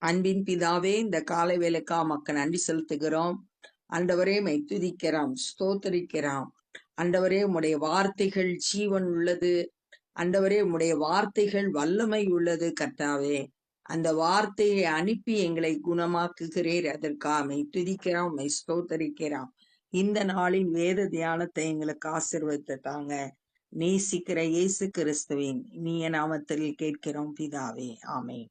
அன்பின் பிதாவே, இந்த காலை வேலைக்கா மக்கள் நன்றி செலுத்துகிறோம். ஆண்டவரே மை துதிக்கிறோம், ஸ்தோத்தரிக்கிறோம். ஆண்டவரே உம்முடைய வார்த்தைகள் ஜீவன் உள்ளது. ஆண்டவரே உம்முடைய வார்த்தைகள் வல்லமை உள்ளது. கர்த்தாவே, அந்த வார்த்தையை அனுப்பி எங்களை குணமாக்குகிறீர். அதற்காக மை துதிக்கிறோம், மை ஸ்தோத்தரிக்கிறோம். இந்த நாளின் வேத தியானத்தை எங்களுக்கு ஆசீர்வதித்து தாங்க. நேசிக்கிற இயேசு கிறிஸ்துவின் இனிய நாமத்தில் கேட்கிறோம் பிதாவே, ஆமென்.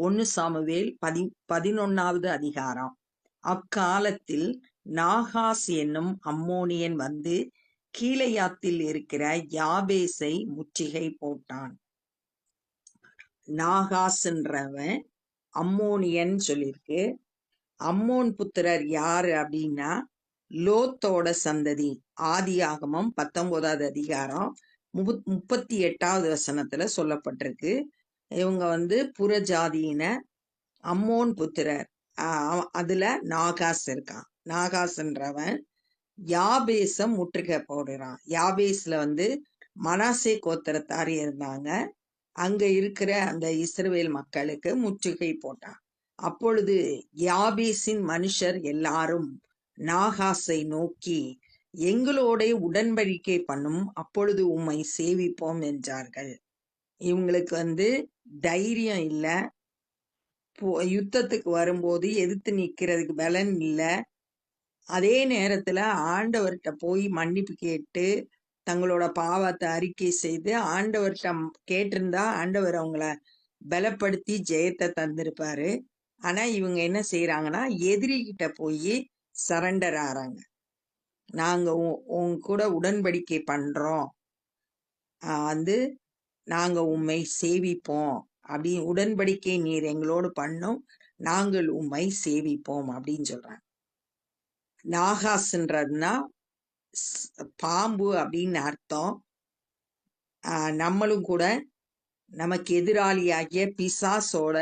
1 சாமுவேல் 11வது அதிகாரம். அக்காலத்தில் நாகாஸ் என்னும் அம்மோனியன் வந்து கீலேயாத்தில் இருக்கிற யாபேசை முற்றுகை போட்டான். நாகாஸ்ன்றவன் அம்மோனியன் சொல்லிருக்கு. அம்மோன் புத்திரர் யாரு அப்படின்னா லோத்தோட சந்ததி. ஆதியாகமம் 19வது அதிகாரம் 38வது வசனத்துல சொல்லப்பட்டிருக்கு. இவங்க வந்து புறஜாதியின அம்மோன் புத்திரர். அதுல நாகாஸ் இருக்கான். நாகாஸ்ன்றவன் யாபேசம் முற்றுகை போடுறான். யாபேஸ்ல வந்து மனாசே கோத்திரத்தார் இருந்தாங்க. அங்க இருக்கிற அந்த இஸ்ரவேல் மக்களுக்கு முற்றுகை போட்டான். அப்பொழுது யாபேசின் மனுஷர் எல்லாரும் நாகாசை நோக்கி, எங்களோட உடன்படிக்கை பண்ணும், அப்பொழுது உம்மை சேவிப்போம் என்றார்கள். இவங்களுக்கு வந்து தைரியம் இல்ல, யுத்தத்துக்கு வரும்போது எதிர்த்து நிக்கிறதுக்கு பலன் இல்ல. அதே நேரத்துல ஆண்டவர்கிட்ட போய் மன்னிப்பு கேட்டு தங்களோட பாவத்தை அறிக்கை செய்து ஆண்டவர்கிட்ட கேட்டிருந்தா ஆண்டவர் அவங்கள பலப்படுத்தி ஜெயத்தை தந்திருப்பாரு. ஆனா இவங்க என்ன செய்யறாங்கன்னா எதிரிகிட்ட போய் சரண்டர் ஆறாங்க. நாங்க உங்க கூட உடன்படிக்கை பண்றோம், வந்து நாங்க உம்மை சேவிப்போம், அப்படி உடன்படிக்கை நீர் எங்களோடு பண்ணும், நாங்கள் உம்மை சேவிப்போம் அப்படின்னு சொல்றாங்க. நாகாஸ்ன்றதுனா பாம்பு அப்படின்னு அர்த்தம். நம்மளும் கூட நமக்கு எதிராளியாகிய பிசாசோட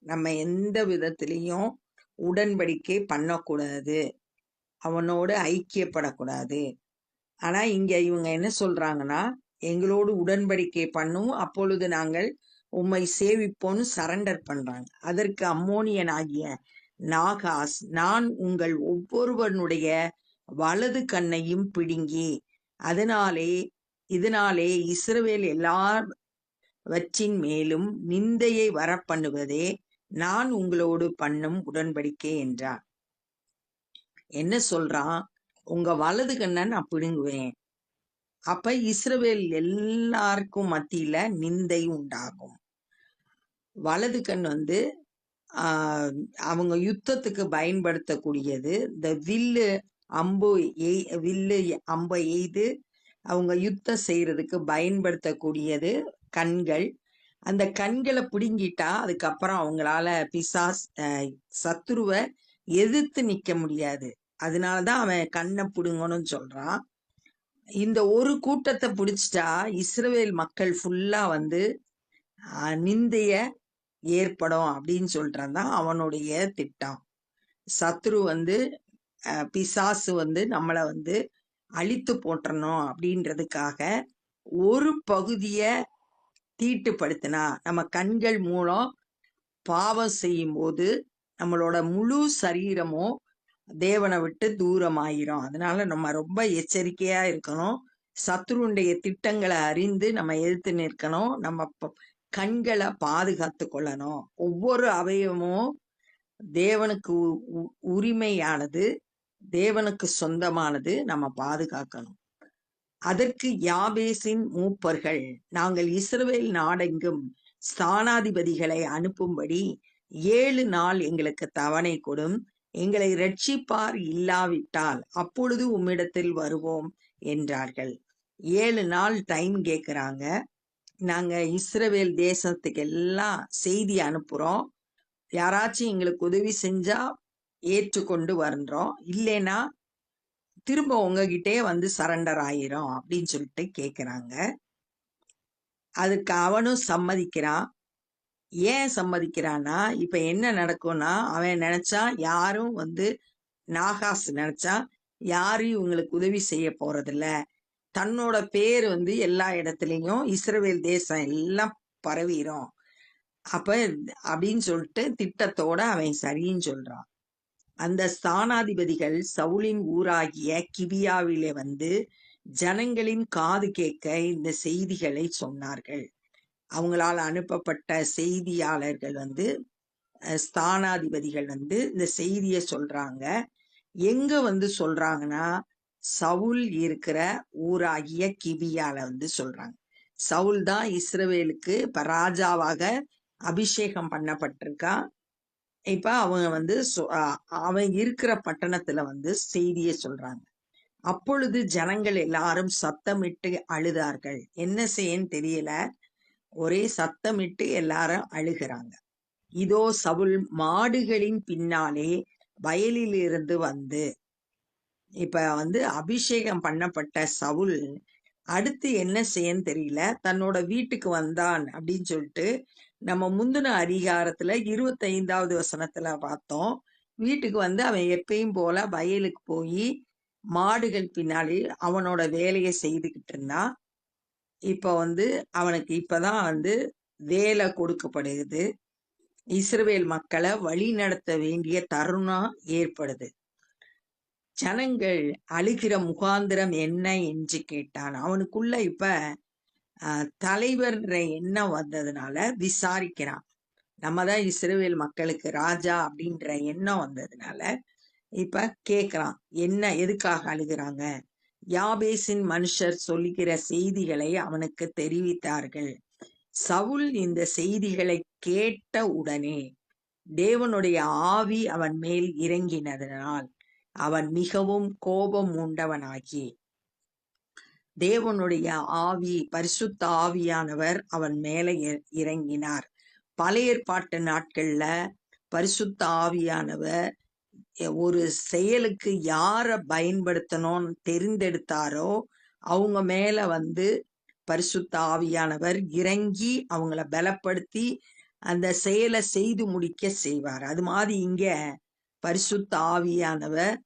நம்ம எந்த விதத்திலையும் உடன்படிக்கை பண்ணக்கூடாது, அவனோடு ஐக்கியப்படக்கூடாது. ஆனா இங்க இவங்க என்ன சொல்றாங்கன்னா, எங்களோடு உடன்படிக்கை பண்ணும், அப்பொழுது நாங்கள் உம்மை சேவிப்போன்னு சரண்டர் பண்றாங்க. அதற்கு அம்மோனியன் ஆகிய நாகாஸ், நான் உங்கள் ஒவ்வொருவனுடைய வலது கண்ணையும் பிடுங்கி இதனாலே இஸ்ரவேல் எல்லாவற்றின் மேலும் நிந்தையை வரப்பண்ணுவதே நான் உங்களோடு பண்ணும் உடன்படிக்கை என்றார். என்ன சொல்றான்? உங்க வலது கண்ணை நான் பிடுங்குவேன், அப்ப இஸ்ரவேல் எல்லாருக்கும் மத்தியில நிந்தை உண்டாகும். வலது கண் வந்து அவங்க யுத்தத்துக்கு பயன்படுத்தக்கூடியது. இந்த வில்லு அம்பை எய்து அவங்க யுத்தம் செய்யறதுக்கு பயன்படுத்தக்கூடியது கண்கள். அந்த கண்களை பிடுங்கிட்டா அதுக்கப்புறம் அவங்களால சத்துருவை எதிர்த்து நிக்க முடியாது. அதனாலதான் அவன் கண்ணை பிடுங்கணும்னு சொல்றான். இந்த ஒரு கூட்டத்தை பிடிச்சிட்டா இஸ்ரவேல் மக்கள் ஃபுல்லா வந்து நிந்தைய ஏற்படும் அப்படின்னு சொல்றதான் அவனுடைய திட்டம். சத்ரு வந்து பிசாசு வந்து நம்மளை வந்து அழித்து போட்டணும் அப்படின்றதுக்காக ஒரு பகுதிய தீட்டுப்படுத்தினா, நம்ம கண்கள் மூலம் பாவம் செய்யும் போது நம்மளோட முழு சரீரமும் தேவனை விட்டு தூரமாயிரும். அதனால நம்ம ரொம்ப எச்சரிக்கையா இருக்கணும். சத்ருடைய திட்டங்களை அறிந்து நம்ம எதிர்த்து நிற்கணும். நம்ம கண்களை பாதுகாத்து கொள்ளணும். ஒவ்வொரு அவயவமும் தேவனுக்கு உரிமையானது, தேவனுக்கு சொந்தமானது, நம்ம பாதுகாக்கணும். அதற்கு யாபேசின் மூப்பர்கள், நாங்கள் இஸ்ரவேல் நாடெங்கும் ஸ்தானாதிபதிகளை அனுப்பும்படி 7 நாள் எங்களுக்கு தவணை கொடும், எங்களை ரட்சிப்பார் இல்லாவிட்டால் அப்பொழுது உம்மிடத்தில் வருவோம் என்றார்கள். 7 நாள் டைம் கேட்கிறாங்க. நாங்க இஸ்ரவேல் தேசத்துக்கு எல்லாம் செய்தி அனுப்புறோம், யாராச்சும் எங்களுக்கு உதவி செஞ்சா ஏற்றுக்கொண்டு வர்றோம், இல்லைன்னா திரும்ப உங்ககிட்டே வந்து சரண்டர் ஆயிரும் அப்படின்னு சொல்லிட்டு கேக்குறாங்க. அதுக்கு அவனும் சம்மதிக்கிறான். ஏன் சம்மதிக்கிறான்னா, இப்ப என்ன நடக்கும்னா, அவன் நினைச்சா யாரும் வந்து நாகாஸ் நினைச்சா யாரும் இவங்களுக்கு உதவி செய்ய போறதில்ல, தன்னோட பேர் வந்து எல்லா இடத்துலயும் இஸ்ரவேல் தேசம் எல்லாம் பரவிரும், அப்ப அப்படின்னு சொல்லிட்டு திட்டத்தோட அவன் சரின்னு சொல்றான். அந்த ஸ்தானாதிபதிகள் சவுலின் ஊராகிய கிபியாவிலே வந்து ஜனங்களின் காது கேட்க இந்த செய்திகளை சொன்னார்கள். அவங்களால் அனுப்பப்பட்ட செய்தியாளர்கள் வந்து ஸ்தானாதிபதிகள் வந்து இந்த செய்தியை சொல்றாங்க. எங்க வந்து சொல்றாங்கன்னா, சவுல் இருக்கிற ஊராகிய கிபியால வந்து சொல்றாங்க. சவுல் தான் இஸ்ரவேலுக்கு இப்ப ராஜாவாக அபிஷேகம் பண்ணப்பட்டிருக்கான். இப்ப அவங்க வந்து அவன் இருக்கிற பட்டணத்துல வந்து செய்தியை சொல்றாங்க. அப்பொழுது ஜனங்கள் எல்லாரும் சத்தமிட்டு அழுதார்கள். என்ன செய்யன்னு தெரியல, ஒரே சத்தமிட்டு எல்லாரும் அழுகிறாங்க. இதோ சவுல் மாடுகளின் பின்னாலே வயலில் இருந்து வந்து, இப்ப வந்து அபிஷேகம் பண்ணப்பட்ட சவுல் அடுத்து என்ன செய்யன்னு தெரியல, தன்னோட வீட்டுக்கு வந்தான் அப்படின்னு சொல்லிட்டு நம்ம முந்தின அதிகாரத்துல 25வது வசனத்துல பார்த்தோம். வீட்டுக்கு வந்து அவன் எப்பயும் போல வயலுக்கு போய் மாடுகள் பின்னாலே அவனோட வேலையை செய்துகிட்டு இருந்தான். இப்ப வந்து அவனுக்கு இப்பதான் வந்து வேலை கொடுக்கப்படுகிறது. இஸ்ரவேல் மக்களை வழி நடத்த வேண்டிய தருணம் ஏற்படுது. ஜனங்கள் அழுகிற முகாந்திரம் என்ன என்று கேட்டான். அவனுக்குள்ள இப்ப தலைவர்ன்ற எண்ணம் வந்ததுனால விசாரிக்கிறான். நம்ம தான் இஸ்ரவேல் மக்களுக்கு ராஜா அப்படின்ற எண்ணம் வந்ததுனால இப்ப கேக்குறான், என்ன எதுக்காக அழுகிறாங்க? யாபேசின் மனுஷர் சொல்லுகிற செய்திகளை அவனுக்கு தெரிவித்தார்கள். சவுல் இந்த செய்திகளை கேட்ட உடனே தேவனுடைய ஆவி அவன் மேல் இறங்கினதனால் அவன் மிகவும் கோபம் உண்டவனாகி, தேவனுடைய ஆவி பரிசுத்த ஆவியானவர் அவன் மேல இறங்கினார். பழைய ஏற்பாட்டு நாட்கள்ல பரிசுத்த ஆவியானவர் ஒரு செயலுக்கு யார பயன்படுத்தணும்னு தெரிந்தெடுத்தாரோ அவங்க மேல வந்து பரிசுத்த ஆவியானவர் இறங்கி அவங்கள பலப்படுத்தி அந்த செயலை செய்து முடிக்க செய்வார். அது மாதிரி இங்க பரிசுத்த ஆவியானவர்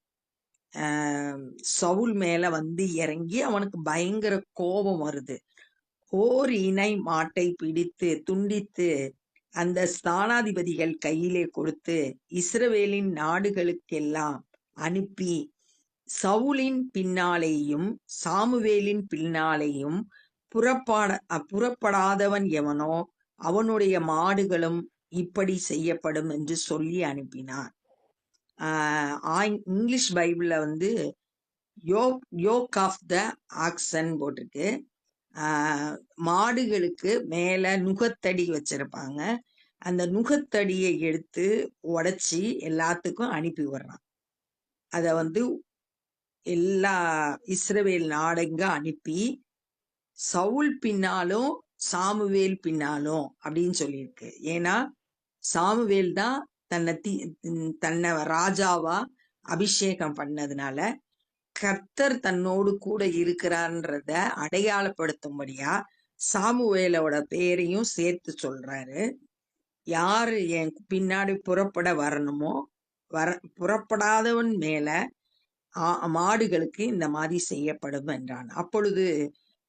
சவுல் மேல வந்து இறங்கி அவனுக்கு பயங்கர கோபம் வருது. ஓர் இணை மாட்டை பிடித்து துண்டித்து அந்த ஸ்தானாதிபதிகள் கையிலே கொடுத்து இஸ்ரவேலின் நாடுகளுக்கெல்லாம் அனுப்பி, சவுலின் பின்னாலேயும் சாமுவேலின் பின்னாலேயும் புறப்படாதவன் எவனோ அவனுடைய மாடுகளும் இப்படி செய்யப்படும் என்று சொல்லி அனுப்பினார். இங்கிலீஷ் பைபிள்ல வந்து யோக் ஆஃப் த ஆக்சன் போட்டிருக்கு. மாடுகளுக்கு மேல நுகத்தடி வச்சிருப்பாங்க. அந்த நுகத்தடியை எடுத்து உடைச்சி எல்லாத்துக்கும் அனுப்பி விடுறான். அத வந்து எல்லா இஸ்ரவேல் நாடெங்க அனுப்பி சவுல் பின்னாலும் சாமுவேல் பின்னாலும் அப்படின்னு சொல்லியிருக்கு. ஏன்னா சாமுவேல் தான் தன்னை ராஜாவா அபிஷேகம் பண்ணதுனால கர்த்தர் தன்னோடு கூட இருக்கிறான்றத அடையாளப்படுத்தும்படியா சாமுவேலோட பேரையும் சேர்த்து சொல்றாரு. யாரு என் பின்னாடி புறப்பட வரணுமோ புறப்படாதவன் மேல மாடுகளுக்கு இந்த மாதிரி செய்யப்படும் என்றான். அப்பொழுது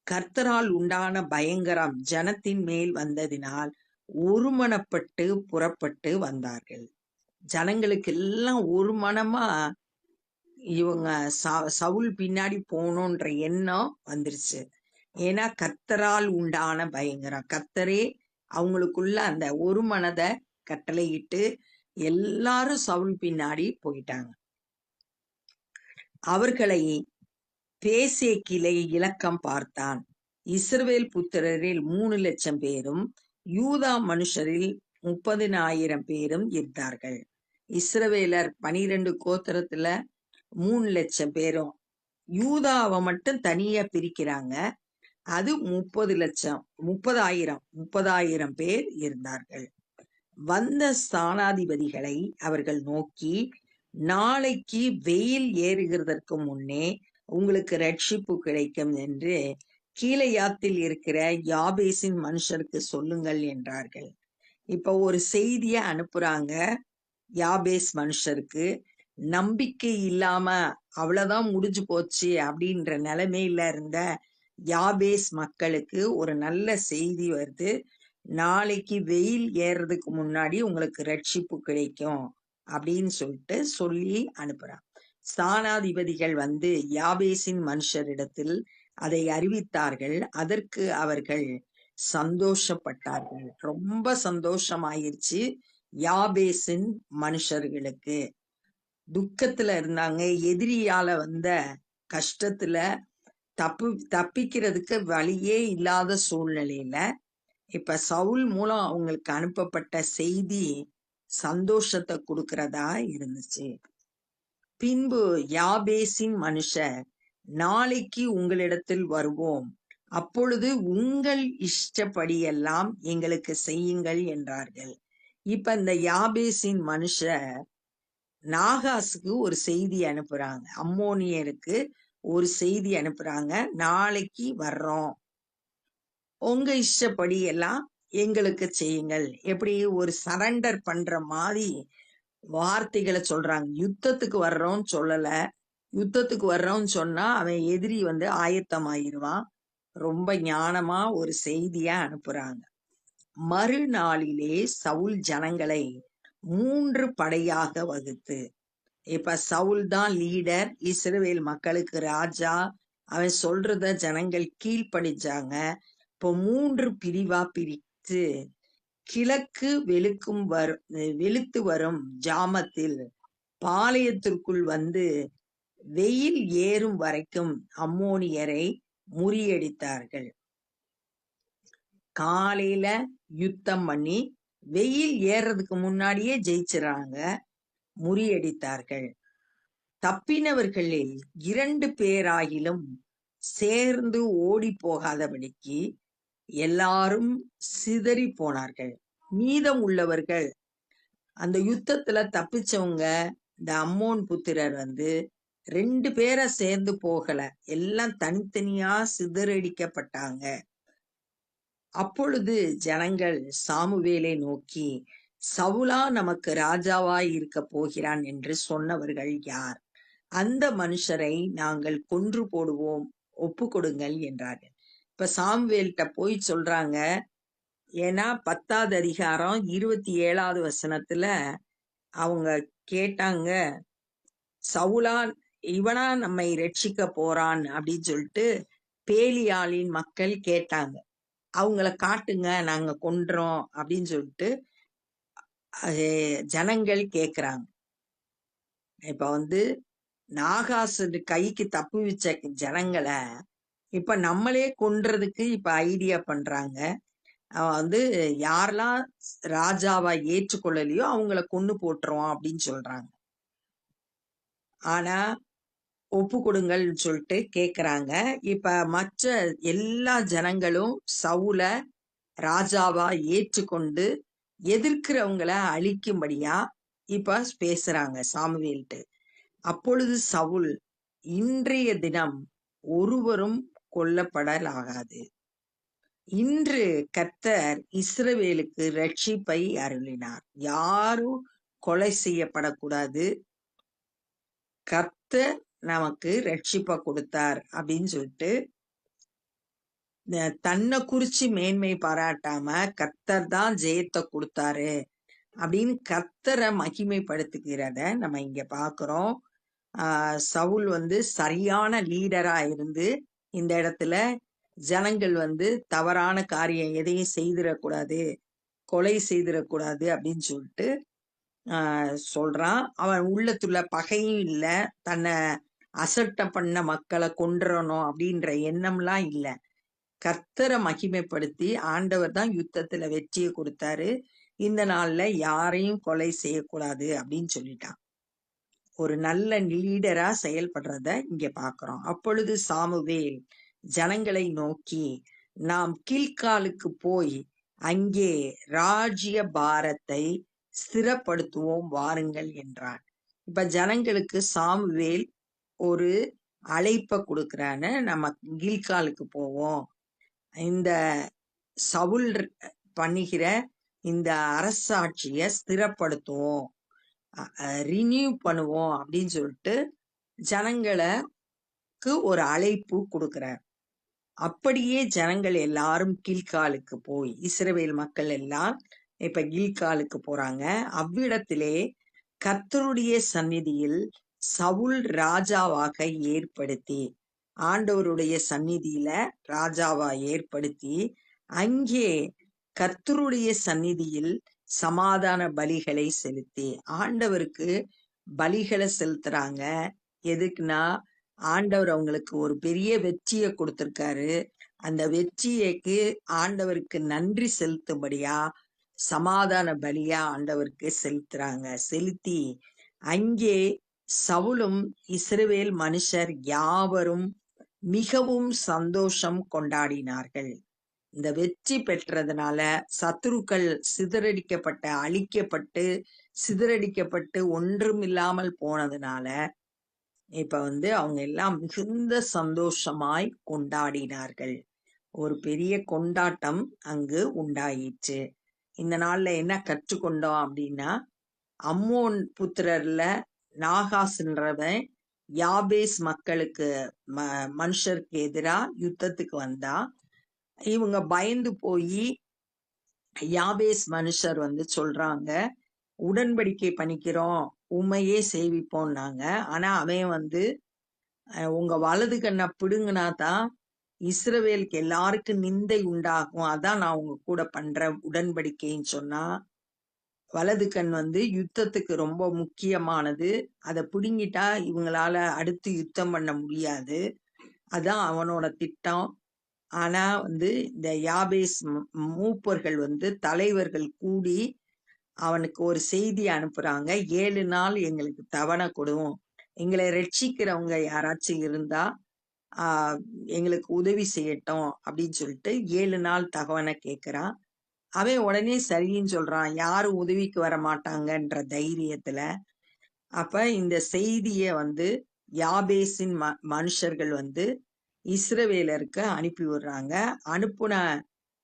கர்த்தரால் உண்டான பயங்கரம் ஜனத்தின் மேல் வந்ததினால் ஒருமனப்பட்டு புறப்பட்டு வந்தார்கள். ஜனங்களுக்கு எல்லாம் ஒரு மனமா இவங்க சவுல் பின்னாடி போகணுன்ற எண்ணம் வந்துருச்சு. ஏன்னா கர்த்தரால் உண்டான பயங்கரம், கர்த்தரே அவங்களுக்குள்ள அந்த ஒரு மனதை கட்டளையிட்டு எல்லாரும் சவுல் பின்னாடி போயிட்டாங்க. அவர்களை பேசேக்கிலே இலக்கம் பார்த்தான். இஸ்ரவேல் புத்திரரில் 3,00,000 பேரும் யூதா மனுஷரில் 30,000 பேரும் இருந்தார்கள். இஸ்ரவேலர் 12 கோத்திரத்துல 3,00,000 பேரும். யூதாவை மட்டும் தனியா பிரிக்கிறாங்க. அது 30,000 பேர் இருந்தார்கள். வந்த ஸ்தானாதிபதிகளை அவர்கள் நோக்கி, நாளைக்கு வெயில் ஏறுகிறதற்கு முன்னே உங்களுக்கு ரட்சிப்பு கிடைக்கும் என்று கீலேயாத்தில் இருக்கிற யாபேசின் மனுஷருக்கு சொல்லுங்கள் என்றார்கள். இப்ப ஒரு செய்திய அனுப்புறாங்க யாபேஸ் மனுஷருக்கு. நம்பிக்கை இல்லாம அவ்வளவுதான் முடிஞ்சு போச்சு அப்படின்ற நிலைமையில இருந்த யாபேஸ் மக்களுக்கு ஒரு நல்ல செய்தி வருது. நாளைக்கு வெயில் ஏறதுக்கு முன்னாடி உங்களுக்கு ரட்சிப்பு கிடைக்கும் அப்படின்னு சொல்லிட்டு சொல்லி அனுப்புறான். ஸ்தானாதிபதிகள் வந்து யாபேசின் மனுஷரிடத்தில் அதை அறிவித்தார்கள். அதற்கு அவர்கள் சந்தோஷப்பட்டார்கள். ரொம்ப சந்தோஷமாயிருச்சு யாபேசின் மனுஷர்களுக்கு. துக்கத்துல இருந்தாங்க. எதிரியால வந்த கஷ்டத்துல தப்பிக்கிறதுக்கு வழியே இல்லாத சூழ்நிலையில இப்ப சவுல் மூலம் அவங்களுக்கு அனுப்பப்பட்ட செய்தி சந்தோஷத்தை கொடுக்கறதா இருந்துச்சு. பின்பு யாபேசின் மனுஷர், நாளைக்கு உங்களிடத்தில் வருவோம், அப்பொழுது உங்கள் இஷ்டப்படியெல்லாம் எங்களுக்கு செய்யுங்கள் என்றார்கள். இப்ப இந்த யாபேசின் மனுஷர் நாகாசுக்கு ஒரு செய்தி அனுப்புறாங்க. அம்மோனியருக்கு ஒரு செய்தி அனுப்புறாங்க. நாளைக்கு வர்றோம், உங்க இஷ்டப்படி எல்லாம் எங்களுக்கு செய்யுங்கள். எப்படி ஒரு சரண்டர் பண்ற மாதிரி வார்த்தைகளை சொல்றாங்க. யுத்தத்துக்கு வர்றோம்னு சொல்லல. யுத்தத்துக்கு வர்றோம்னு சொன்னா அவன் எதிரி வந்து ஆயத்தமாயிருவான். ரொம்ப ஞானமா ஒரு செய்தியா அனுப்புறாங்க. மறுநாளிலே சவுல் ஜனங்களை 3 படையாக வகுத்து, இப்ப சவுல் தான் லீடர், இஸ்ரவேல் மக்களுக்கு ராஜா. அவன் சொல்றத ஜனங்கள் கீழ்ப்படிச்சாங்க. இப்போ 3 பிரிவா பிரித்து, கிழக்கு வெளுத்து வரும் ஜாமத்தில் பாளையத்திற்குள் வந்து வெயில் ஏறும் வரைக்கும் அம்மோனியரை முறியடித்தார்கள். காலையில யுத்தம் பண்ணி வெயில் ஏறதுக்கு முன்னாடியே ஜெயிச்சுறாங்க, முறியடித்தார்கள். தப்பினவர்களில் 2 பேராகிலும் சேர்ந்து ஓடி போகாதபடிக்கு எல்லாரும் சிதறி போனார்கள். மீதம் உள்ளவர்கள், அந்த யுத்தத்துல தப்பிச்சவங்க, இந்த அம்மோன் புத்திரர் வந்து 2 பேரை சேர்ந்து போகல, எல்லாம் தனித்தனியா சிதறடிக்கப்பட்டாங்க. அப்பொழுது ஜனங்கள் சாமுவேலை நோக்கி, சவுலா நமக்கு ராஜாவாய் இருக்க போகிறான் என்று சொன்னவர்கள் யார்? அந்த மனுஷரை நாங்கள் கொன்று போடுவோம், ஒப்பு கொடுங்கள் என்றார்கள். இப்ப சாமுவேல்கிட்ட போய் சொல்றாங்க. ஏன்னா 10வது அதிகாரம் 27வது வசனத்துல அவங்க கேட்டாங்க, சவுலா இவனா நம்மை ரட்சிக்க போறான் அப்படின்னு சொல்லிட்டு பேலியாளின் மக்கள் கேட்டாங்க. அவங்கள காட்டுங்க, நாங்க கொன்றோம் அப்படின்னு சொல்லிட்டு ஜனங்கள் கேக்குறாங்க. இப்ப வந்து நாகாசு கைக்கு தப்பு வச்ச ஜனங்களை இப்ப நம்மளே கொன்றதுக்கு இப்ப ஐடியா பண்றாங்க. அவன் வந்து யாரெல்லாம் ராஜாவா ஏற்றுக்கொள்ளலையோ அவங்கள கொன்னு போட்டுருவான் அப்படின்னு சொல்றாங்க. ஆனா ஒப்பு கொடுங்கள்னு சொல்லிட்டு கேக்குறாங்க. இப்ப மற்ற எல்லா ஜனங்களும் சவுல ராஜாவா ஏற்றுக்கொண்டு எதிர்க்கிறவங்களை அழிக்கும்படியா இப்ப பேசுறாங்க சாமுவேல்ட்டு. அப்பொழுது சவுல், இன்றைய தினம் ஒருவரும் கொல்லப்படலாகாது. இன்று கர்த்தர் இஸ்ரவேலுக்கு ரட்சிப்பை அருளினார். யாரும் கொலை செய்யப்படக்கூடாது, கர்த்தர் நமக்கு ரட்சிப்பை கொடுத்தார் அப்படின்னு சொல்லிட்டு தன்னை குறிச்சு மேன்மை பாராட்டாம கர்த்தர் தான் ஜெயத்தை கொடுத்தாரு அப்படின்னு கர்த்தரை மகிமைப்படுத்துகிறத நம்ம இங்க பாக்குறோம். சவுல் வந்து சரியான லீடரா இருந்து இந்த இடத்துல ஜனங்கள் வந்து தவறான காரியம் எதையும் செய்திடக்கூடாது, கொலை செய்திடக்கூடாது அப்படின்னு சொல்லிட்டு சொல்றான். அவன் உள்ளத்துல பகையும் இல்ல, தன்னை அசட்டை பண்ண மக்களை கொன்றணும் அப்படின்ற எண்ணம்லாம் இல்ல. கர்த்தரை மகிமைப்படுத்தி ஆண்டவர் தான் யுத்தத்துல வெற்றியை கொடுத்தாரு, இந்த நாள்ல யாரையும் கொலை செய்யக்கூடாது அப்படின்னு சொல்லிட்டான். ஒரு நல்ல லீடரா செயல்படுறத இங்க பாக்குறோம். அப்பொழுது சாமுவேல் ஜனங்களை நோக்கி, நாம் கில்காலுக்கு போய் அங்கே ராஜ்ய பாரத்தை ஸ்திரப்படுத்துவோம் வாருங்கள் என்றான். இப்ப ஜனங்களுக்கு சாமுவேல் ஒரு அழைப்பை கொடுக்கறான்னு, நம்ம கில்காலுக்கு போவோம், இந்த சவுல் பண்ணுகிற இந்த அரசாட்சிய ஸ்திரப்படுத்துவோம், ரினியூ பண்ணுவோம் அப்படின்னு சொல்லிட்டு ஜனங்களுக்கு ஒரு அழைப்பு கொடுக்கிறார். அப்படியே ஜனங்கள் எல்லாரும் கில்காலுக்கு போய் இஸ்ரவேல் மக்கள் எல்லாம் இப்ப கில்காலுக்கு போறாங்க. அவ்விடத்திலே கர்த்தருடைய சந்நிதியில் சவுல் ராஜாவாக ஏற்படுத்தி, ஆண்டவருடைய சந்நிதியில ராஜாவா ஏற்படுத்தி, அங்கே கர்த்தருடைய சந்நிதியில் சமாதான பலிகளை செலுத்தி, ஆண்டவருக்கு பலிகளை செலுத்துறாங்க. எதுக்குன்னா, ஆண்டவர் அவங்களுக்கு ஒரு பெரிய வெற்றியை கொடுத்திருக்காரு. அந்த வெற்றிக்கு ஆண்டவருக்கு நன்றி செலுத்தும்படியா சமாதான பலியா ஆண்டவருக்கு செலுத்துறாங்க. செலுத்தி அங்கே சவுலும் இஸ்ரவேல் மனுஷர் யாவரும் மிகவும் சந்தோஷம் கொண்டாடினார்கள். இந்த வெற்றி பெற்றதுனால சத்துருக்கள் சிதறடிக்கப்பட்ட, அழிக்கப்பட்டு, சிதறடிக்கப்பட்டு ஒன்றுமில்லாமல் போனதுனால இப்ப அவங்க எல்லாம் மிகுந்த சந்தோஷமாய் கொண்டாடினார்கள். ஒரு பெரிய கொண்டாட்டம் அங்கு உண்டாயிற்று. இந்த நாள்ல என்ன கற்றுக்கொண்டோம் அப்படின்னா, அம்மோன் புத்திரர்ல நாகாஸ்ன்றவன் யாபேஸ் மக்களுக்கு மனுஷருக்கு எதிரா யுத்தத்துக்கு வந்தா, இவங்க பயந்து போய் யாபேஸ் மனுஷர் சொல்றாங்க, உடன்படிக்கை பண்ணிக்கிறோம், உண்மையே சேவிப்போம்னாங்க. ஆனா அவன் உங்க வலது கண்ணை பிடுங்கினாதான் இஸ்ரவேலுக்கு எல்லாருக்கும் நிந்தை உண்டாகும், அதான் நான் உங்க கூட பண்ற உடன்படிக்கைன்னு சொன்னா, வலது கண் யுத்தத்துக்கு ரொம்ப முக்கியமானது. அதை பிடுங்கிட்டா இவங்களால அடுத்து யுத்தம் பண்ண முடியாது. அதான் அவனோட திட்டம். ஆனா இந்த யாபேஸ் மூப்பர்கள் தலைவர்கள் கூடி அவனுக்கு ஒரு செய்தி அனுப்புறாங்க, 7 நாள் எங்களுக்கு தவணை கொடுவோம், எங்களை ரட்சிக்கிறவங்க யாராச்சும் இருந்தா எங்களுக்கு உதவி செய்யட்டும் அப்படின்னு சொல்லிட்டு 7 நாள் தகவனை கேட்கிறான். அவன் உடனே சரின்னு சொல்றான், யாரும் உதவிக்கு வர மாட்டாங்கன்ற தைரியத்துல. அப்ப இந்த செய்திய யாபேசின் மனுஷர்கள் இஸ்ரவேலருக்கு அனுப்பி விடுறாங்க. அனுப்புன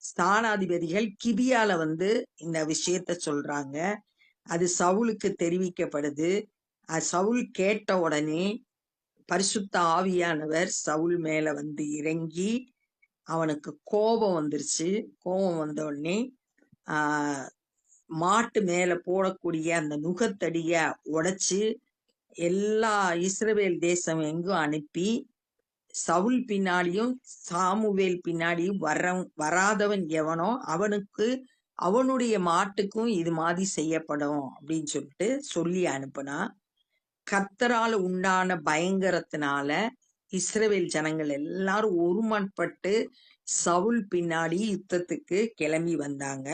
ஸ்தானாதிபதிகள் கிபியால இந்த விஷயத்த சொல்றாங்க. அது சவுலுக்கு தெரிவிக்கப்படுது. சவுல் கேட்ட உடனே பரிசுத்த ஆவியானவர் சவுல் மேல இறங்கி அவனுக்கு கோபம் வந்துருச்சு. கோபம் வந்த உடனே மாட்டு மேல போடக்கூடிய அந்த நுகத்தடிய உடைச்சு எல்லா இஸ்ரவேல் தேசம் எங்கும் அனுப்பி, சவுல் பின்னாடியும் சாமுவேல் பின்னாடியும் வராதவன் எவனோ அவனுக்கு அவனுடைய மாட்டுக்கும் இது மாதிரி செய்யப்படும் அப்படின்னு சொல்லிட்டு சொல்லி அனுப்புனா. கர்த்தரால உண்டான பயங்கரத்தினால இஸ்ரவேல் ஜனங்கள் எல்லாரும் ஒருமனப்பட்டு சவுல் பின்னாடி யுத்தத்துக்கு கிளம்பி வந்தாங்க.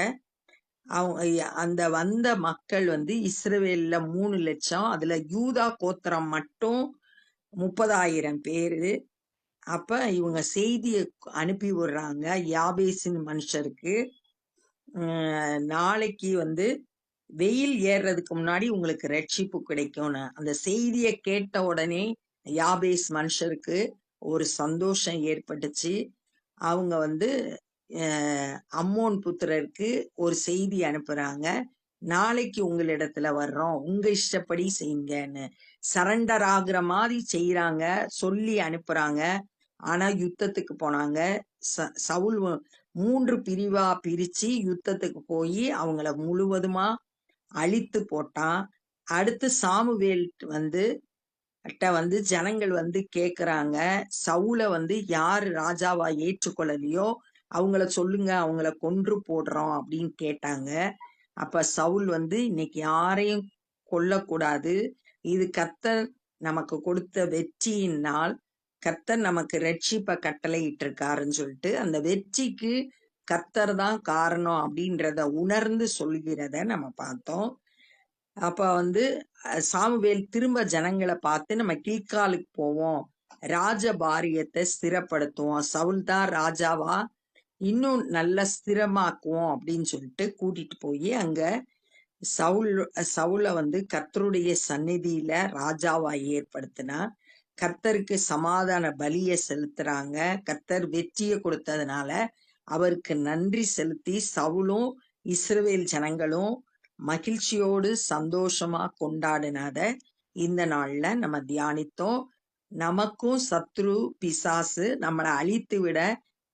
அந்த வந்த மக்கள் இஸ்ரவேல்ல 3 லட்சம், அதுல யூதா கோத்திரம் மட்டும் 30,000 பேரு. அப்ப இவங்க செய்தியை அனுப்பி விடுறாங்க யாபேசின் மனுஷருக்கு, நாளைக்கு வெயில் ஏறுறதுக்கு முன்னாடி உங்களுக்கு ரட்சிப்பு கிடைக்கும்னு. அந்த செய்தியை கேட்ட உடனே யாபேஸ் மனுஷருக்கு ஒரு சந்தோஷம் ஏற்பட்டுச்சு. அவங்க அம்மோன் புத்திரருக்கு ஒரு செய்தி அனுப்புறாங்க, நாளைக்கு உங்களிடத்துல வர்றோம், உங்க இஷ்டப்படி செய்யுங்கன்னு. சரண்டர் ஆகுற மாதிரி செய்யறாங்க, சொல்லி அனுப்புறாங்க. ஆனா யுத்தத்துக்கு போனாங்க. சவுல் 3 பிரிவா பிரிச்சு யுத்தத்துக்கு போய் அவங்கள முழுவதுமா அழித்து போட்டான். அடுத்து சாமுவேல் ஜனங்கள் கேக்குறாங்க, சவுல யாரு ராஜாவா ஏற்றுக்கொள்ளலையோ அவங்கள சொல்லுங்க, அவங்கள கொன்று போடுறோம் அப்படின்னு கேட்டாங்க. அப்ப சவுல் இன்னைக்கு யாரையும் கொல்லக்கூடாது, இது கர்த்தர் நமக்கு கொடுத்த வெற்றியின் நாள், கர்த்தர் நமக்கு ரட்சிப்ப கட்டளை இட்டிருக்காருன்னு சொல்லிட்டு அந்த வெற்றிக்கு கர்த்தர் தான் காரணம் அப்படின்றத உணர்ந்து சொல்கிறத நம்ம பார்த்தோம். அப்ப சாமுவேல் திரும்ப ஜனங்களை பார்த்து, நம்ம கில்காலுக்கு போவோம், ராஜபாரியத்தை ஸ்திரப்படுத்துவோம், சவுல் தான் ராஜாவா இன்னும் நல்ல ஸ்திரமாக்குவோம் அப்படின்னு சொல்லிட்டு கூட்டிட்டு போய் அங்க சவுல கர்த்தருடைய சந்நிதியில ராஜாவா ஏற்படுத்தினா. கர்த்தருக்கு சமாதான பலிய செலுத்துறாங்க. கர்த்தர் வெற்றியை கொடுத்ததுனால அவருக்கு நன்றி செலுத்தி சவுலும் இஸ்ரவேல் ஜனங்களும் மகிழ்ச்சியோடு சந்தோஷமா கொண்டாடினத இந்த நாள்ல நம்ம தியானித்தோம். நமக்கும் சத்ரு பிசாசு நம்மளை அழித்து விட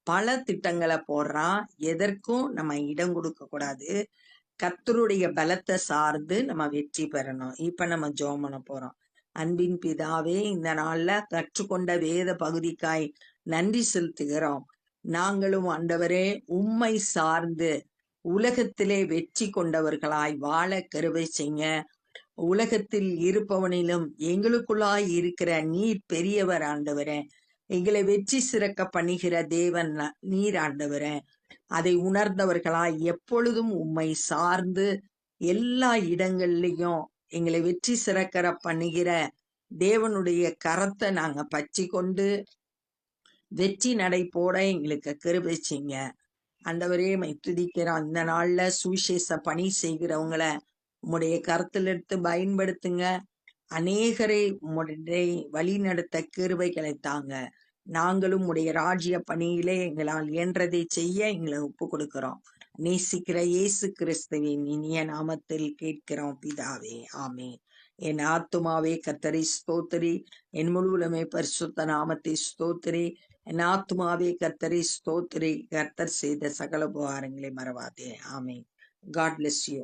பல திட்டங்களை போடுறான். எதற்கும் நம்ம இடம் கொடுக்க கூடாது. கர்த்தருடைய பலத்தை சார்ந்து நம்ம வெற்றி பெறணும். இப்ப நம்ம ஜெபம் பண்ண போறோம். அன்பின் பிதாவே, இந்த நாள்ல கற்றுக்கொண்ட வேத பகுதிக்காய் நன்றி செலுத்துகிறோம். நாங்களும் ஆண்டவரே உம்மை சார்ந்து உலகத்திலே வெற்றி கொண்டவர்களாய் வாழ கிருபை செய்யுங்க. உலகத்தில் இருப்பவனிலும் எங்களுக்குள்ளாய் இருக்கிற நீர் பெரியவர் ஆண்டவரே. எங்களை வெற்றி சிறக்க பண்ணுகிற தேவன் நீர் ஆண்டவரே. அதை உணர்ந்தவர்களாய் எப்பொழுதும் உம்மை சார்ந்து எல்லா இடங்கள்லையும் எங்களை வெற்றி சிறக்கிற பண்ணுகிற தேவனுடைய கரத்தை நாங்க பற்றி கொண்டு வெற்றி நடை போட எங்களுக்கு கிருபை செய்யுங்க. ஆண்டவரே மை துதிக்கிறோம். இந்த நாள்ல சுவிசேஷ பணி செய்கிறவங்கள உம்முடைய கருத்தில் எடுத்து பயன்படுத்துங்க. அநேகரை உம்முடைய வழி நடத்த கிருபைகளை தாங்க. நாங்களும் உடைய ராஜ்ய பணியிலே எங்களால் இயன்றதை செய்ய எங்களை ஒப்பு கொடுக்கிறோம். நேசிக்கிற இயேசு கிறிஸ்துவின் இனிய நாமத்தில் கேட்கிறோம் பிதாவே, ஆமென். என் ஆத்துமாவே கர்த்தரை ஸ்தோத்திரி, என் முழுவலுமே பரிசுத்த நாமத்தை ஸ்தோத்திரி. என் ஆத்துமாவே கர்த்தரை ஸ்தோத்திரி, கர்த்தர் செய்த சகல உபகாரங்களை மறவாதே. ஆமென். God bless you.